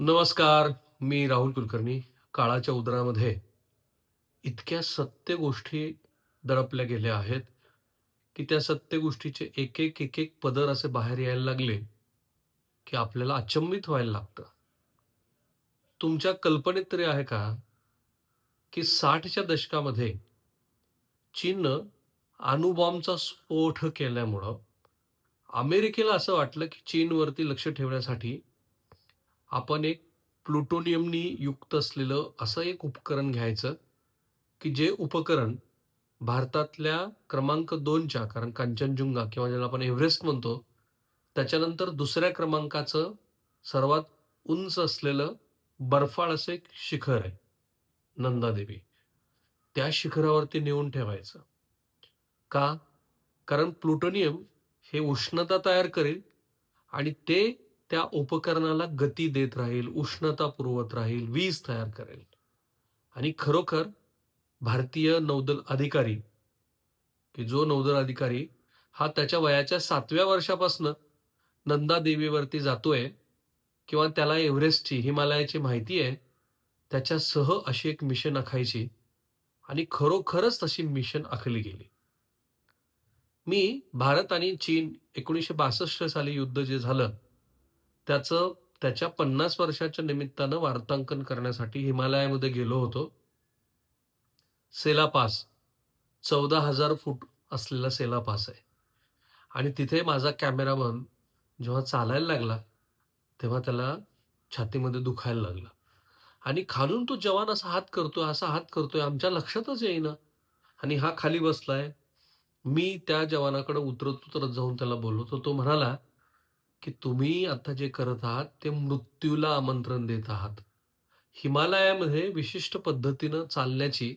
नमस्कार. मी राहुल कुलकर्णी. काळाच्या उदरामध्ये इतक्या सत्य गोष्टी दडपल्या गेल्या आहेत, की त्या सत्य गोष्टीचे एक-एक पदर असे बाहेर यायला लागले, की आपल्याला अचंबित व्हायला लागतं. तुमच्या कल्पनेत तरी आहे का, की 60च्या दशकामध्ये चीननं अणुबॉम्बचा स्फोट केल्यामुळं अमेरिकेला असं वाटलं, की चीनवरती लक्ष ठेवण्यासाठी आपण एक प्लुटोनियमनी युक्त असलेलं असं एक उपकरण घ्यायचं, की जे उपकरण भारतातल्या क्रमांक 2च्या कारण कांचनजुंगा किंवा ज्याला आपण एव्हरेस्ट म्हणतो, त्याच्यानंतर दुसऱ्या क्रमांकाचं सर्वात उंच असलेलं बर्फाळ असं एक शिखर आहे, नंदादेवी. त्या शिखरावरती नेऊन ठेवायचं. का? कारण प्लुटोनियम हे उष्णता तयार करेल आणि ते त्या उपकरणाला गती देत राहील, उष्णता पुरवत राहील, वीज तयार करेल आणि खरोखर भारतीय नौदल अधिकारी, की जो नौदल अधिकारी हा त्याच्या वयाच्या 7व्या वर्षापासनं नंदा देवीवरती जातोय किंवा त्याला एव्हरेस्टची, हिमालयाची माहिती आहे, त्याच्यासह अशी एक मिशन आखायची आणि खरोखरच तशी मिशन आखली गेली. मी भारत आणि चीन 1962 साली युद्ध जे झालं, त्याचं त्याच्या 50 वर्षाच्या निमित्तानं वार्तांकन करण्यासाठी हिमालयामध्ये गेलो होतो. सेला पास 14,000 फूट असलेला सेला पास आहे आणि तिथे माझा कॅमेरामन जेव्हा चालायला लागला, तेव्हा त्याला छातीमध्ये दुखायला लागलं आणि खालून तो जवान असा हात करतोय, असा हात करतोय, आमच्या लक्षातच येईना आणि हा खाली बसलाय. मी त्या जवानाकडे उतरत-उतरत जाऊन त्याला बोललो, तर तो म्हणाला, की "तुम्ही आता जे करत आहात, ते मृत्यूला आमंत्रण देत आहात. हिमालयामध्ये विशिष्ट पद्धतीनं चालण्याची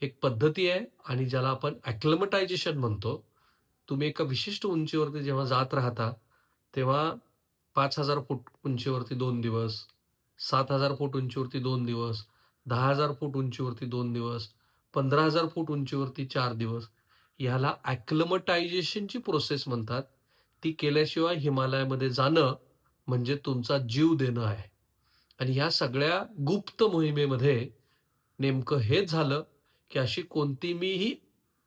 एक पद्धती आहे आणि ज्याला आपण ॲक्लिमटायझेशन म्हणतो. तुम्ही एका विशिष्ट उंचीवरती जेव्हा जात राहता, तेव्हा 5,000 फूट उंचीवरती 2 दिवस, 7,000 फूट उंचीवरती 2 दिवस, 10,000 फूट उंचीवरती 2 दिवस, 15,000 फूट उंचीवरती 4 दिवस. ह्याला ॲक्लिमटायझेशनची प्रोसेस म्हणतात. ती केल्याशिवाय हिमालयामध्ये जाणं म्हणजे तुमचा जीव देणं आहे. आणि ह्या सगळ्या गुप्त मोहिमेमध्ये नेमकं हेच झालं, की अशी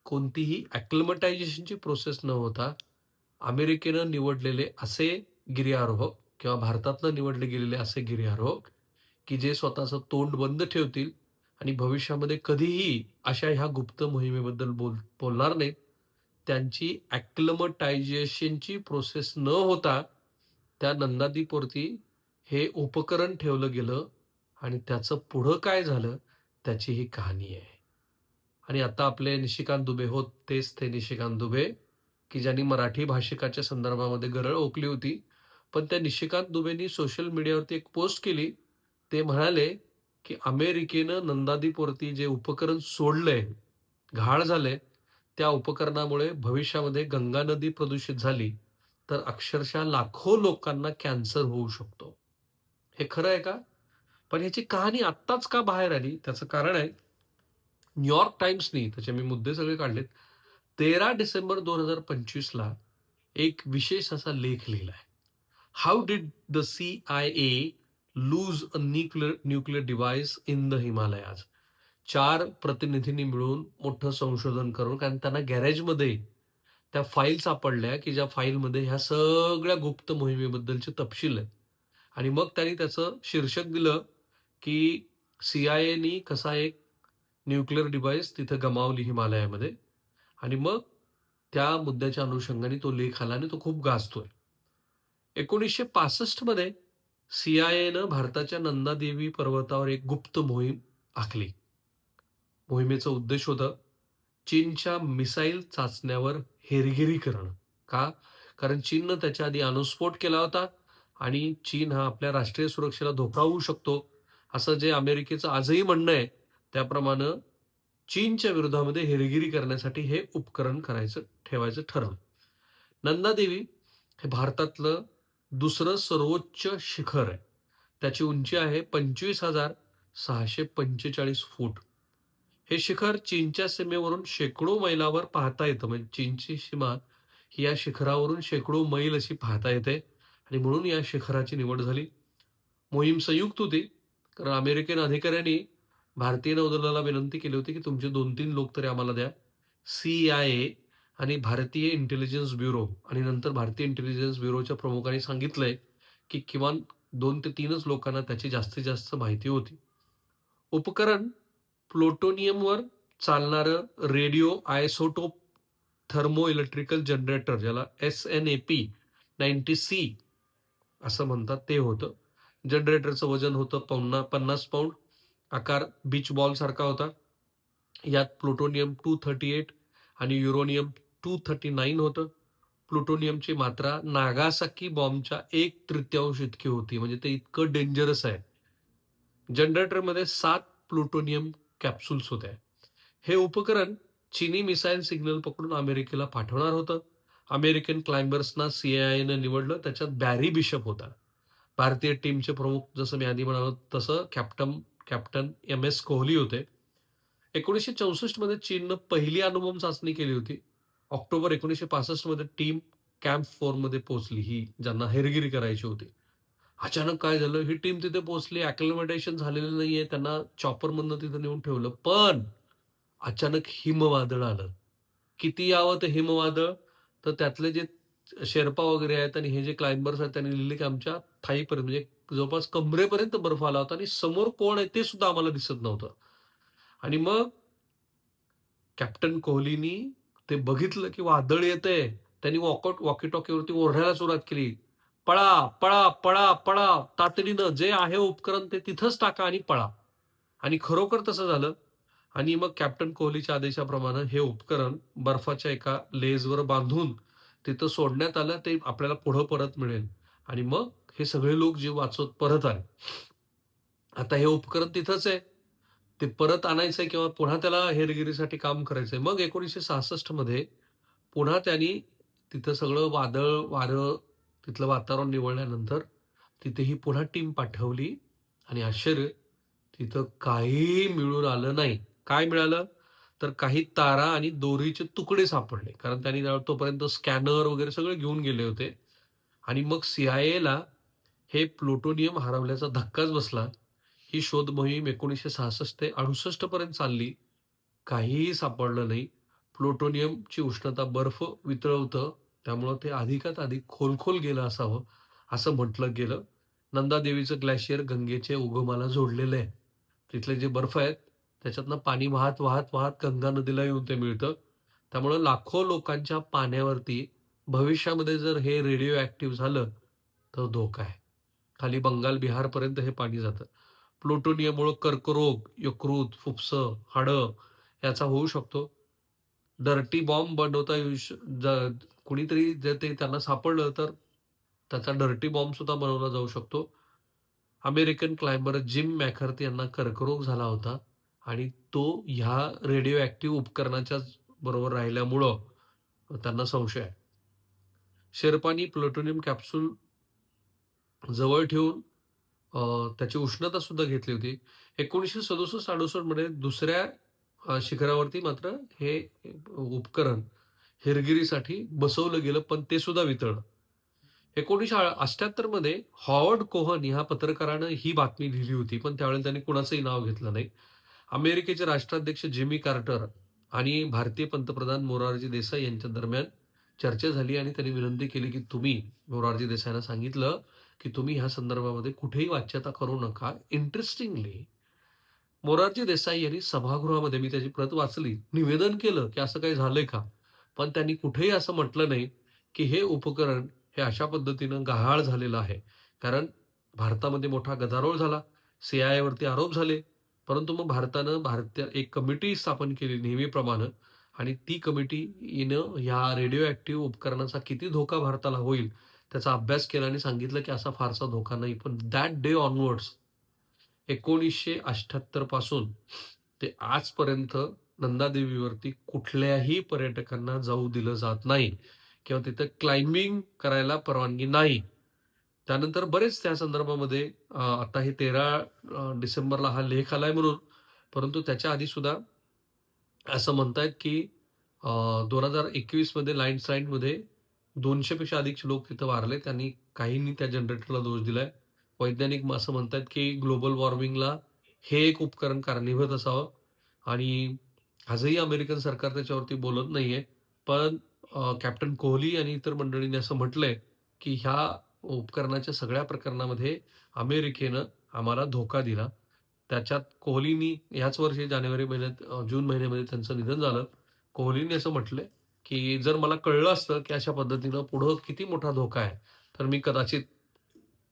कोणतीही ॲक्लिमटायझेशनची प्रोसेस न होता अमेरिकेनं निवडलेले असे गिर्यारोहक किंवा भारतातनं निवडले गेलेले असे गिर्यारोहक, की जे स्वतःचं तोंड बंद ठेवतील आणि भविष्यामध्ये कधीही अशा ह्या गुप्त मोहिमेबद्दल बोलणार नाहीत. त्यांची ॲक्लिमटायझेशनची प्रोसेस न होता त्या नंदादीपवरती हे उपकरण ठेवलं गेलं आणि त्याचं पुढं काय झालं, त्याची ही कहाणी आहे. आणि आता आपले निशिकांत दुबे होत तेच ते निशिकांत दुबे, की ज्यांनी मराठी भाषिकाच्या संदर्भामध्ये गरळ ओकली होती. पण त्या निशिकांत दुबेंनी सोशल मीडियावरती एक पोस्ट केली. ते म्हणाले, की अमेरिकेनं नंदादीपवरती जे उपकरण सोडलंय, घाण झालंय, त्या उपकरणामुळे भविष्यामध्ये गंगा नदी प्रदूषित झाली, तर अक्षरशः लाखो लोकांना कॅन्सर होऊ शकतो. हे खरं आहे का? पण ह्याची कहाणी आत्ताच का बाहेर आली? त्याचं कारण आहे, न्यूयॉर्क टाइम्सनी त्याचे मी मुद्दे सगळे काढलेत. 13 डिसेंबर 2025 ला एक विशेष असा लेख लिहिलाय. How did the CIA lose a nuclear nuclear device in the Himalayas? 4 प्रतिनिधींनी मिळून मोठं संशोधन करून कारण त्यांना गॅरेजमध्ये त्या फाईल सापडल्या, की ज्या फाईलमध्ये ह्या सगळ्या गुप्त मोहिमेबद्दलचे तपशील आहेत. आणि मग त्यांनी त्याचं शीर्षक दिलं, की CIAनी कसा एक न्यूक्लिअर डिव्हाइस तिथं गमावली हिमालयामध्ये आणि मग त्या मुद्द्याच्या अनुषंगाने तो लेख आला आणि तो खूप गाजतोय. 1965 मध्ये CIAनं भारताच्या नंदादेवी पर्वतावर एक गुप्त मोहीम आखली. मोहिमेचा उद्देश होता चीनच्या मिसाईल चाचण्यावर हेरगिरी करणं. का? कारण चीननं त्याच्या आधी अणुस्फोट केला होता आणि चीन हा आपल्या राष्ट्रीय सुरक्षेला धोका होऊ शकतो, असं जे अमेरिकेचं आजही म्हणणं आहे, त्याप्रमाणे चीनच्या विरोधामध्ये हेरगिरी करण्यासाठी हे उपकरण ठेवायचं ठरवलं. नंदादेवी हे भारतातलं दुसरं सर्वोच्च शिखर आहे. त्याची उंची आहे 25,645 फूट. हे शिखर चीनच्या सीमेवरून शेकडो मैलावर पाहता येतं. म्हणजे चीनची सीमा ही या शिखरावरून शेकडो मैल अशी पाहता येते आणि म्हणून या शिखराची निवड झाली. मोहीम संयुक्त होती. कारण अमेरिकन अधिकाऱ्यांनी भारतीय नौदलाला विनंती केली होती, की तुमचे 2-3 लोक तरी आम्हाला द्या. CIA आणि भारतीय इंटेलिजन्स ब्युरो आणि नंतर भारतीय इंटेलिजन्स ब्युरोच्या प्रमुखांनी सांगितलंय, की किमान 2 ते 3च लोकांना त्याची जास्तीत जास्त माहिती होती. उपकरण प्लुटोनियमवर चालणारं radio isotope thermo electrical generator ज्याला SNAP-90C असं म्हणतात ते होतं. जनरेटरचं वजन होतं 50 पौंड. आकार बीच बॉलसारखा होता. यात प्लुटोनियम 238 आणि युरेनियम 239 होतं. प्लुटोनियमची मात्रा नागासाकी बॉम्बच्या 1/3 इतकी होती. म्हणजे ते इतकं डेंजरस आहे. जनरेटरमध्ये 7 प्लुटोनियम कॅप्सूल्स होत्या. हे उपकरण चीनी मिसाईल सिग्नल पकडून अमेरिकेला पाठवणार होतं. अमेरिकन क्लाइंबर्सना CIAनं निवडलं. त्याच्यात बॅरी बिशप होता. भारतीय टीमचे प्रमुख जसं मी आधी म्हणालो तसं कॅप्टन एम.एस. कोहली होते. 1964 मध्ये चीननं पहिली अणुबॉम्ब चाचणी केली होती. ऑक्टोबर 1965 मध्ये टीम कॅम्प 4 मध्ये पोहोचली, ही ज्यांना हेरगिरी करायची होती. अचानक काय झालं, ही टीम तिथे पोहोचली, अॅक्लिमेटायझेशन झालेलं नाहीये, त्यांना चॉपरमधनं तिथं नेऊन ठेवलं. पण अचानक हिमवादळ आलं. किती यावं ते हिमवादळ, तर त्यातले जे शेर्पा वगैरे आहेत आणि हे जे क्लाइंबर्स आहेत त्यांनी लिहिलं की आमच्या थाईपर्यंत म्हणजे जवळपास कमरेपर्यंत बर्फ आला होता आणि समोर कोण आहे ते सुद्धा आम्हाला दिसत नव्हतं. आणि मग कॅप्टन कोहलीनी ते बघितलं की वादळ येतंय. त्यांनी वॉकी-टॉकीवरती ओरडायला सुरुवात केली. "पळा, पळा, पळा, पळा! तातडीनं जे आहे उपकरण ते तिथंच टाका आणि पळा." आणि खरोखर तसं झालं. आणि मग कॅप्टन कोहलीच्या आदेशाप्रमाणे हे उपकरण बर्फाच्या एका लेजवर बांधून तिथं सोडण्यात आलं. ते आपल्याला पुढं परत मिळेल आणि मग हे सगळे लोक जीव वाचवत परत आले. आता हे उपकरण तिथंच आहे. ते परत आणायचंय किंवा पुन्हा त्याला हेरगिरीसाठी काम करायचंय. मग 1966 मध्ये पुन्हा त्यांनी तिथं सगळं वादळ, वारं, तिथलं वातावरण निवळल्यानंतर तिथेही पुन्हा टीम पाठवली आणि आश्चर्य, तिथं काहीही मिळून आलं नाही. काय मिळालं? तर काही तारा आणि दोरीचे तुकडे सापडले. कारण त्यांनी तोपर्यंत स्कॅनर वगैरे सगळे घेऊन गेले होते आणि मग CIAला हे प्लुटोनियम हरवल्याचा धक्काच बसला. ही शोध मोहीम 1966 ते 68 पर्यंत चालली. काहीही सापडलं नाही. प्लुटोनियमची उष्णता बर्फ वितळवतं, त्यामुळं ते अधिकात अधिक खोल गेलं असावं, असं म्हटलं गेलं. नंदा ग्लेशियर गंगेच्या उगमाला जोडलेलं आहे. तिथले जे बर्फ आहेत, त्याच्यातनं पाणी वाहत, वाहत, वाहत गंगा नदीला येऊन ते मिळतं. त्यामुळं लाखो लोकांच्या पाण्यावरती भविष्यामध्ये जर हे रेडिओ ॲक्टिव्ह झालं, तर धोका आहे. खाली बंगाल, बिहारपर्यंत हे पाणी जातं. प्लुटोनियममुळं कर्करोग, यकृत, फुफ्सं, हाडं याचा होऊ शकतो. डर्टी बॉम्ब बनवता येऊ श ज कुणीतरी जर ते त्यांना सापडलं, तर त्याचा डर्टी बॉम्बसुद्धा बनवला जाऊ शकतो. अमेरिकन क्लाइंबर जिम मॅकर्थी यांना कर्करोग झाला होता आणि तो ह्या रेडिओ ॲक्टिव्ह उपकरणाच्याच बरोबर राहिल्यामुळं त्यांना संशय आहे. शेर्पांनी प्लुटोनियम कॅप्सूल जवळ ठेवून त्याची उष्णता सुद्धा घेतली होती. 1967-68 मध्ये दुसऱ्या शिखरावरती मात्र हे उपकरण हेरगिरीसाठी बसवलं गेलं, पण ते सुद्धा वितळलं. 1978 मध्ये हॉवर्ड कोहन ह्या पत्रकारानं ही बातमी लिहिली होती, पण त्यावेळेला त्यांनी कुणाचंही नाव घेतलं नाही. अमेरिकेचे राष्ट्राध्यक्ष जिमी कार्टर आणि भारतीय पंतप्रधान मोरारजी देसाई यांच्या दरम्यान चर्चा झाली आणि त्यांनी विनंती केली, की तुम्ही मोरारजी देसाईंना सांगितलं, की तुम्ही ह्या संदर्भामध्ये कुठेही वाच्यता करू नका. इंटरेस्टिंगली मोरारजी देसाई यांनी सभागृहामध्ये मी त्याची प्रत वाचली. निवेदन केलं, की असं काही झालंय का? पण त्यांनी कुठेही असं म्हटलं नाही, की हे उपकरण हे अशा पद्धतीनं गहाळ झालेलं आहे. कारण भारतामध्ये मोठा गदारोळ झाला. CIAवरती आरोप झाले. परंतु मग भारतानं भारतीय एक कमिटी स्थापन केली नेहमीप्रमाणे आणि ती कमिटीनं ह्या रेडिओ ॲक्टिव्ह उपकरणाचा किती धोका भारताला होईल, त्याचा अभ्यास केला आणि सांगितलं, की असा फारसा धोका नाही. पण दॅट डे ऑनवर्ड्स 1978 पासून ते आजपर्यंत नंदादेवीवरती कुठल्याही पर्यटकांना जाऊ दिलं जात नाही किंवा तिथं क्लाइम्बिंग करायला परवानगी नाही. त्यानंतर बरेच त्या संदर्भामध्ये आता हे 13 डिसेंबरला हा लेख आलाय म्हणून, परंतु त्याच्या आधी सुद्धा असं म्हणतायत की 2021 मध्ये लँडस्लाईडमध्ये 200 पेक्षा अधिकचे लोक तिथं वारले. त्यांनी काहींनी त्या जनरेटरला दोष दिलाय. वैज्ञानिक असं म्हणतात, की ग्लोबल वॉर्मिंगला हे एक उपकरण कारणीभूत असावं आणि आजही अमेरिकन सरकार त्याच्यावरती बोलत नाहीये. पण कॅप्टन कोहली आणि इतर मंडळींनी असं म्हटलंय, की ह्या उपकरणाच्या सगळ्या प्रकरणामध्ये अमेरिकेनं आम्हाला धोका दिला. त्याच्यात कोहलीनी ह्याच वर्षी जानेवारी महिन्यात जून महिन्यामध्ये त्यांचं निधन झालं. कोहलीनी असं म्हटलंय, की "जर मला कळलं असतं, की अशा पद्धतीनं पुढं किती मोठा धोका आहे, तर मी कदाचित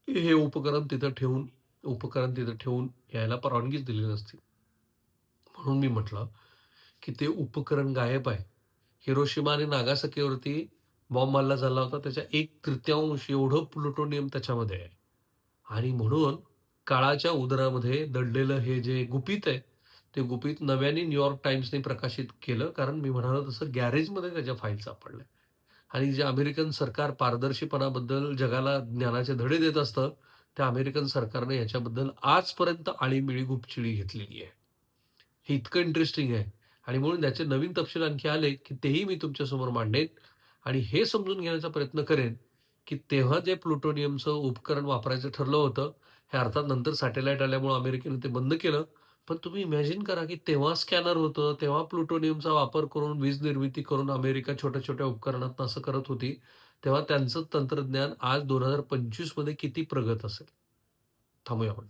हे उपकरण तिथं ठेवून यायला परवानगीच दिली नसती." म्हणून मी म्हटलं, की ते उपकरण गायब आहे. हिरोशिमा आणि नागासाकीवरती बॉम्ब हल्ला झाला होता. त्याच्या 1/3 एवढं प्लुटोनियम त्याच्यामध्ये आहे. आणि म्हणून काळाच्या उदरामध्ये दडलेलं हे जे गुपित आहे, ते गुपित नव्याने न्यूयॉर्क टाइम्सने प्रकाशित केलं. कारण मी म्हणालो तसं गॅरेजमध्ये त्याच्या फाईल सापडल्या. आणि जे अमेरिकन सरकार पारदर्शीपणाबद्दल जगाला ज्ञानाचे धडे देत असतं, त्या अमेरिकन सरकारने याच्याबद्दल आजपर्यंत आळीमिळी गुपचिळी घेतलेली आहे. हे इतकं इंटरेस्टिंग आहे आणि म्हणून त्याचे नवीन तपशील आणखी आले, की तेही मी तुमच्यासमोर मांडेन आणि हे समजून घेण्याचा प्रयत्न करेन, की तेव्हा जे प्लुटोनियमचं उपकरण वापरायचं ठरलं होतं, हे अर्थात नंतर सॅटेलाईट आल्यामुळं अमेरिकेने ते बंद केलं. पण तुम्ही इमॅजिन करा, की तेव्हा स्कॅनर होतं, तेव्हा प्लुटोनियमचा वापर करून वीज निर्मिती करून अमेरिका छोट्या-छोट्या उपकरणातनं असं करत होती. तेव्हा त्यांचं तंत्रज्ञान आज 2025 मध्ये किती प्रगत असेल. थांबूया आपण.